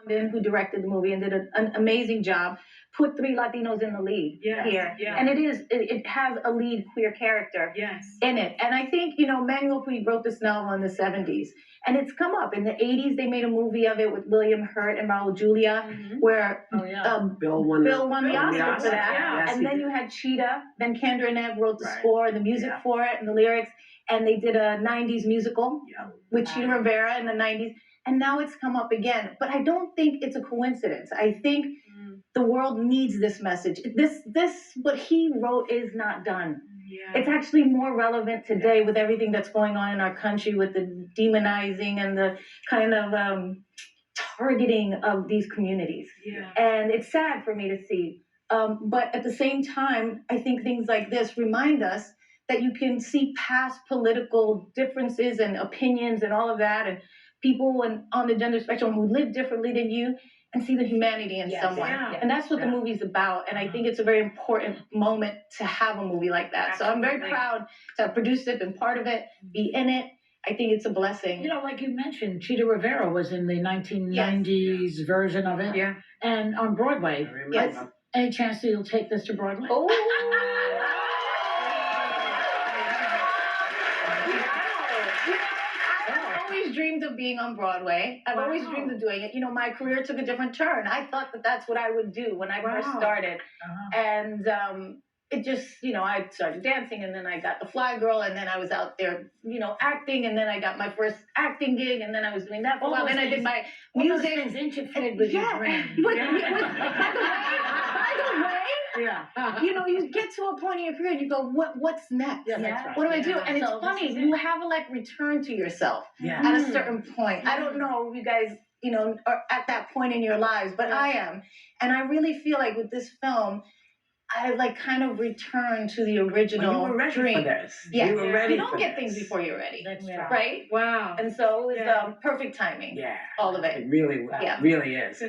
who directed the movie and did an amazing job, put 3 Latinos in the lead here. Yeah. And it has a lead queer character in it. And I think, Manuel Puig wrote this novel in the 70s. And it's come up. In the 80s, they made a movie of it with William Hurt and Raul Julia, where Bill won the Oscar for that. Yeah. And then you had Cheetah. Then Kendra Nebb wrote the score and the music for it and the lyrics. And they did a 90s musical with Cheetah Rivera in the 90s. And now it's come up again. But I don't think it's a coincidence. I think the world needs this message. This what he wrote is not done. Yeah. It's actually more relevant today with everything that's going on in our country with the demonizing and the kind of targeting of these communities. Yeah. And it's sad for me to see. But at the same time, I think things like this remind us that you can see past political differences and opinions and all of that, and people on the gender spectrum who live differently than you, and see the humanity in someone. Yeah. And that's what the movie's about. And I think it's a very important moment to have a movie like that. Absolutely. So I'm very proud to have produced it, been part of it, be in it. I think it's a blessing. Like you mentioned, Cheetah Rivera was in the 1990s version of it. Yeah. And on Broadway. Yes. Any chance that you'll take this to Broadway? Oh. I've always dreamed of being on Broadway. I've always dreamed of doing it. My career took a different turn. I thought that that's what I would do when I first started. And it just, I started dancing, and then I got the Fly Girl, and then I was out there, acting, and then I got my first acting gig, and then I was doing that for a while. Then I did my music. All those things interfered with your dream. By the way, you get to a point in your career and you go, what's next? Yeah, that's right. What do I do? And it's funny, you have to return to yourself at a certain point. I don't know if you guys, are at that point in your lives, but I am. And I really feel like with this film, I kind of returned to the original you were ready dream. For this. Yeah. You were ready. You don't get things before you're ready. That's right. Wow. And so it was perfect timing. Yeah. All of it. It really, really is.